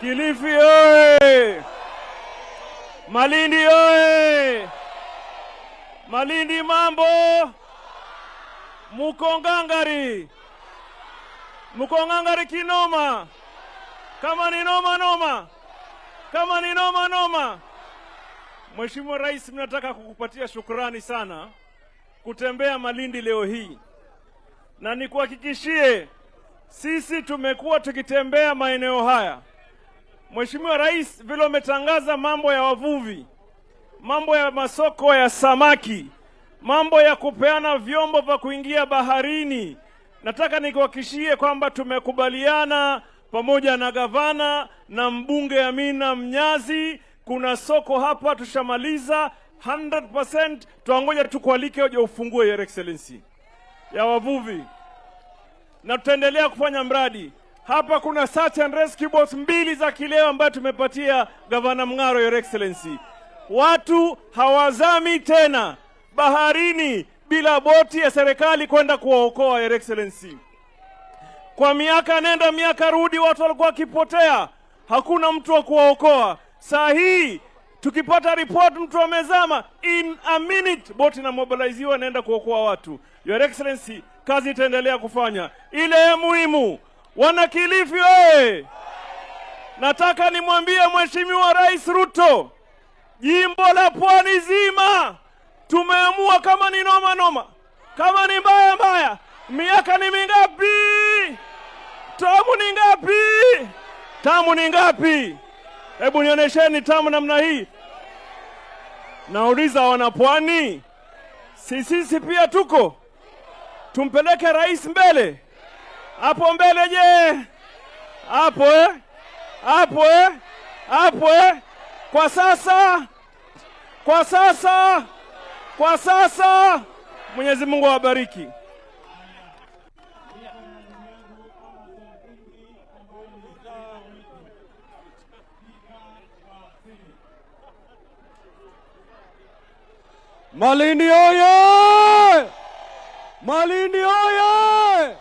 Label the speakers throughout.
Speaker 1: Kilifi oye! Malindi oye! Malindi mambo! Mukongangari! Mukongangari kinoma! Kama ni noma noma! Kama ni noma noma! Mheshimiwa Rais, nataka kukupatia shukrani sana kutembea Malindi leo hii. Na nikuhakikishie sisi tumekuwa tukitembea maeneo haya. Mheshimiwa Rais, vile umetangaza mambo ya wavuvi, mambo ya masoko ya samaki, mambo ya kupeana vyombo vya kuingia baharini, nataka nikuhakikishie kwamba tumekubaliana pamoja na gavana na mbunge Amina Mnyazi. Kuna soko hapa tushamaliza 100%, tuangoja tukualike uje ufungue Your Excellency ya wavuvi. Na tutaendelea kufanya mradi. Hapa kuna search and rescue boats 2 za kileo ambayo tumepatia Gavana Mng'aro, Your Excellency. Watu hawazami tena baharini bila boti ya serikali kwenda kuwaokoa, Your Excellency. Kwa miaka nenda miaka rudi watu walikuwa wakipotea, hakuna mtu wa kuwaokoa. Saa hii tukipata report mtu amezama, in a minute boti na mobiliziwa naenda kuokoa watu. Your Excellency, kazi itaendelea kufanya. Ile muhimu, wana Kilifi oye! Nataka nimwambie Mheshimiwa Rais Ruto, jimbo la Pwani zima tumeamua kama ni noma noma, kama ni mbaya mbaya. Miaka ni mingapi? Tamu ni ngapi? Tamu ni ngapi? Hebu nionyesheni tamu namna hii. Nauliza wana Pwani, sisi pia tuko. Tumpeleke rais mbele. Hapo mbele je? Hapo Hapo Hapo Kwa sasa Mwenyezi Mungu awabariki.
Speaker 2: Malindi oye! Malindi oye!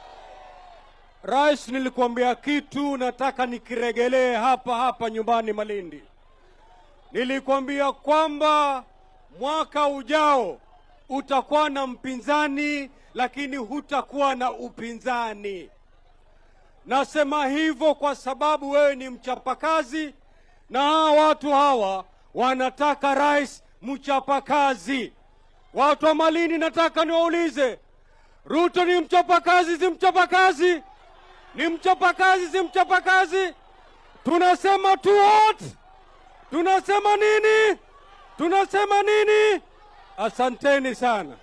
Speaker 2: Rais, nilikuambia kitu nataka nikiregelee hapa nyumbani Malindi. Nilikuambia kwamba mwaka ujao utakuwa na mpinzani lakini hutakuwa na upinzani. Nasema hivyo kwa sababu wewe ni mchapakazi na hawa watu hawa wanataka rais mchapakazi. Watu wa Malindi nataka niwaulize, Ruto ni mchapakazi si mchapakazi? Ni mchapakazi si mchapakazi? Tunasema tu what? Tunasema nini? Tunasema nini? Asanteni sana.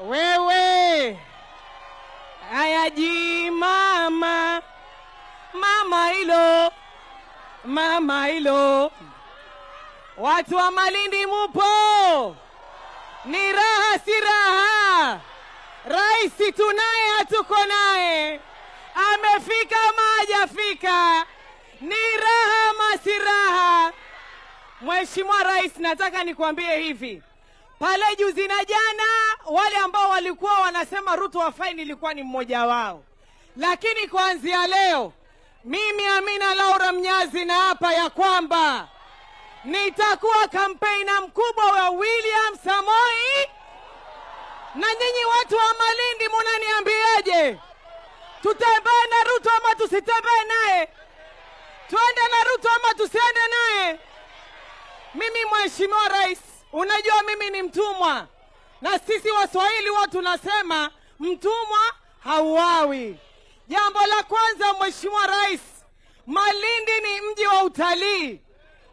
Speaker 3: Wewe ayaji mama hilo watu wa Malindi mupo, ni raha si raha. Rais tunaye hatuko naye, amefika ama hajafika, ni raha ama si raha. Mheshimiwa Rais, nataka nikwambie hivi, pale juzi na jana wale ambao walikuwa wanasema Ruto hafai nilikuwa ni mmoja wao, lakini kuanzia leo mimi Amina Laura Mnyazi na hapa ya kwamba nitakuwa kampena mkubwa wa William Samoei. Na nyinyi watu wa Malindi mnaniambiaje? Tutembee na Ruto ama tusitembee naye? Tuende na Ruto ama tusiende naye? Mimi Mheshimiwa Rais, unajua mimi ni mtumwa, na sisi Waswahili watu tunasema mtumwa hauawi. Jambo la kwanza Mheshimiwa Rais, Malindi ni mji wa utalii.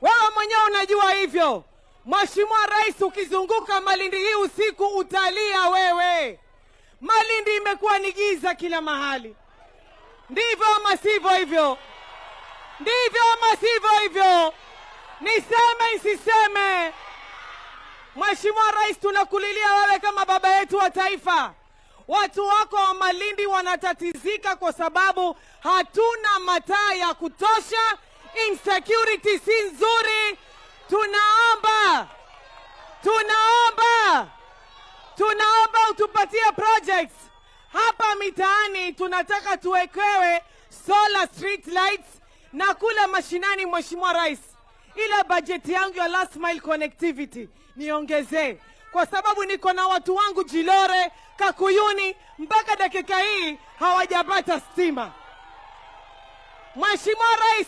Speaker 3: Wewe mwenyewe unajua hivyo. Mheshimiwa Rais, ukizunguka Malindi hii usiku utalia wewe. Malindi imekuwa ni giza kila mahali. Ndivyo ama sivyo hivyo? Ndivyo ama sivyo hivyo? Niseme isiseme? Mheshimiwa Rais, tunakulilia wewe kama baba yetu wa taifa. Watu wako wa Malindi wanatatizika kwa sababu hatuna mataa ya kutosha insecurity si nzuri. Tunaomba utupatie projects hapa mitaani. Tunataka tuwekewe solar street lights na kule mashinani. Mheshimiwa Rais, ile bajeti yangu ya last mile connectivity niongezee, kwa sababu niko na watu wangu Jilore, Kakuyuni, mpaka dakika hii hawajapata stima. Mheshimiwa Rais,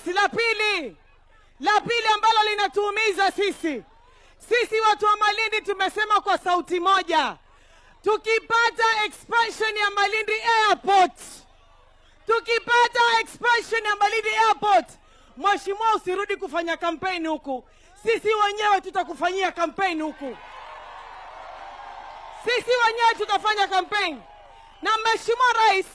Speaker 3: la pili ambalo linatuumiza sisi watu wa Malindi, tumesema kwa sauti moja, tukipata expansion ya Malindi Airport, Mheshimiwa, usirudi kufanya kampeni huku. Sisi wenyewe tutakufanyia kampeni huku. Sisi wenyewe tutafanya kampeni. Na Mheshimiwa Rais,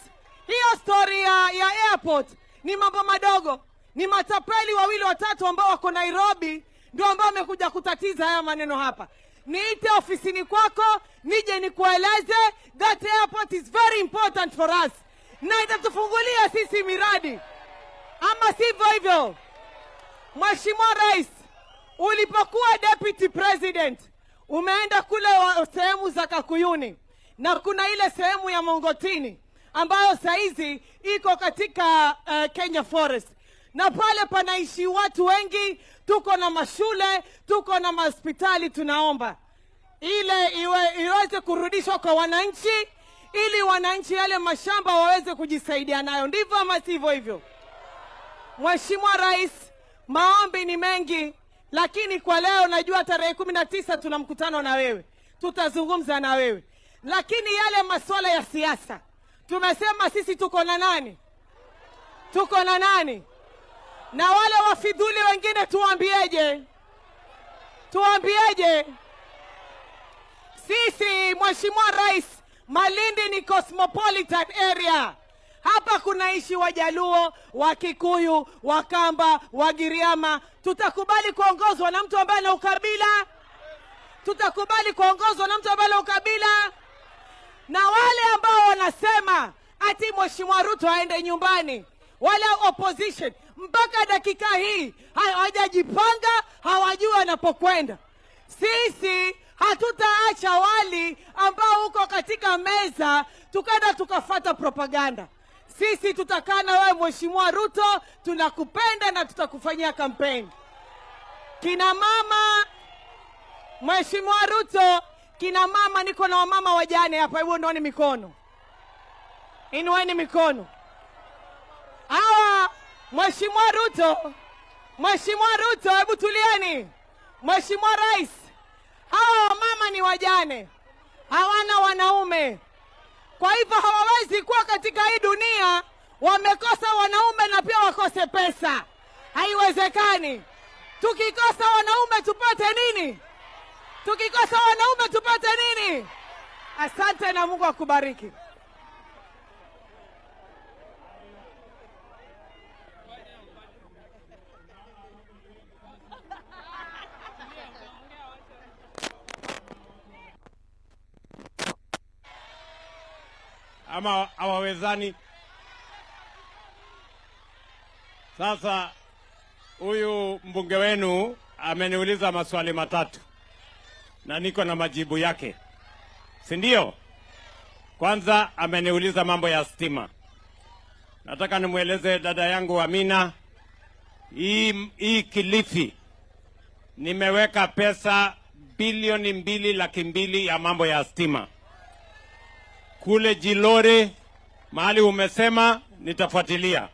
Speaker 3: hiyo story ya airport ni mambo madogo. Ni matapeli 2-3 ambao wako Nairobi ndio ambao wamekuja kutatiza haya maneno hapa. Niite ofisini kwako, nije nikueleze that airport is very important for us. Na itatufungulia sisi miradi. Ama sivyo hivyo? Mheshimiwa Rais, ulipokuwa deputy president, umeenda kule sehemu za Kakuyuni na kuna ile sehemu ya Mongotini ambayo saizi iko katika Kenya Forest, na pale panaishi watu wengi. Tuko na mashule, tuko na hospitali. Tunaomba ile iweze kurudishwa kwa wananchi, ili wananchi yale mashamba waweze kujisaidia nayo. Ndivyo ama sivyo hivyo? Mheshimiwa Rais, maombi ni mengi, lakini kwa leo najua tarehe 19 tuna mkutano na wewe, tutazungumza na wewe. Lakini yale masuala ya siasa, tumesema sisi tuko na nani? Na wale wafidhuli wengine tuambieje? Sisi, Mheshimiwa Rais, Malindi ni cosmopolitan area. Hapa kunaishi Wajaluo, Wakikuyu, Wakamba, Wagiriama. Tutakubali kuongozwa na mtu ambaye ana ukabila? Na wale ambao wanasema ati Mheshimiwa Ruto aende nyumbani, wale opposition, mpaka dakika hii hawajajipanga, hawajui wanapokwenda. Sisi hatutaacha wali ambao uko katika meza tukaenda tukafata propaganda. Sisi tutakaa na wewe Mheshimiwa Ruto, tunakupenda na tutakufanyia kampeni. Kina mama, Mheshimiwa Ruto, kina mama, niko na wamama wajane hapa, hebu ndoeni mikono. Inueni mikono. Hawa, Mheshimiwa Ruto, hebu tulieni. Mheshimiwa Rais, hawa wamama ni wajane, hawana wanaume. Kwa hivyo hawawezi kuwa katika hii dunia wamekosa wanaume na pia wakose pesa. Haiwezekani. Tukikosa wanaume tupate nini? Asante na Mungu akubariki.
Speaker 2: Ama hawawezani. Sasa huyu mbunge wenu ameniuliza maswali matatu na niko na majibu yake, si ndio? Kwanza ameniuliza mambo ya stima. Nataka nimweleze dada yangu Amina, hii Kilifi nimeweka pesa bilioni 2.2 ya mambo ya stima. Kule Jilore mahali umesema nitafuatilia.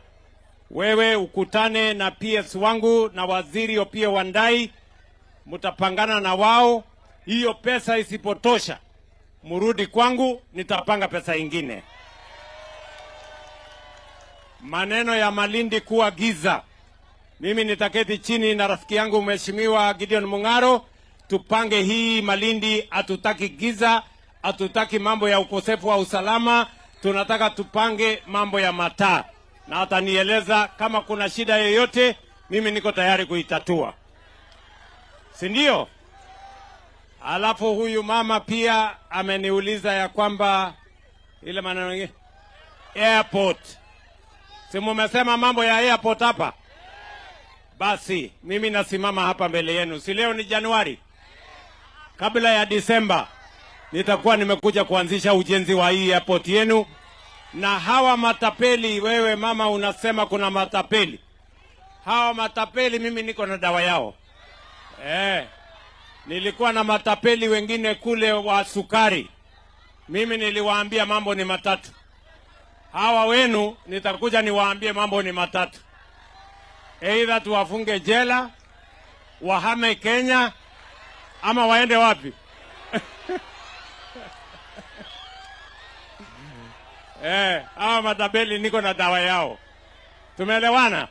Speaker 2: Wewe ukutane na PS wangu na waziri Opiyo Wandayi, mutapangana na wao. Hiyo pesa isipotosha, murudi kwangu, nitapanga pesa ingine. Maneno ya Malindi kuwa giza, mimi nitaketi chini na rafiki yangu Mheshimiwa Gideon Mung'aro, tupange hii Malindi. Hatutaki giza, hatutaki mambo ya ukosefu wa usalama, tunataka tupange mambo ya mataa. Na atanieleza kama kuna shida yoyote, mimi niko tayari kuitatua, si ndio? Alafu huyu mama pia ameniuliza ya kwamba ile maneno airport, si mumesema mambo ya airport hapa? Basi mimi nasimama hapa mbele yenu, si leo ni Januari, kabla ya Disemba nitakuwa nimekuja kuanzisha ujenzi wa hii airport yenu. Na hawa matapeli, wewe mama unasema kuna matapeli, hawa matapeli mimi niko na dawa yao. Nilikuwa na matapeli wengine kule wa sukari, mimi niliwaambia mambo ni matatu. Hawa wenu nitakuja niwaambie mambo ni matatu. Either tuwafunge jela, wahame Kenya, ama waende wapi? Hawa matapeli niko na dawa yao. Tumeelewana?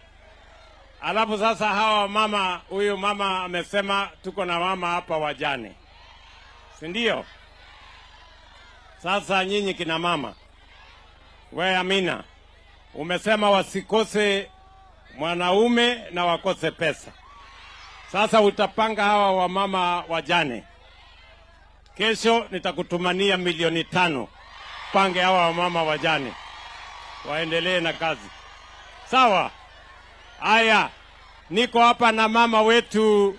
Speaker 2: Alafu sasa hawa mama, huyu mama amesema tuko na mama hapa wajane, si ndio? Sasa nyinyi kina mama, we Amina, umesema wasikose mwanaume na wakose pesa. Sasa utapanga hawa wamama wajane. Kesho nitakutumania milioni 5. Pange hawa wamama wajane waendelee na kazi, sawa? Haya, niko hapa na mama wetu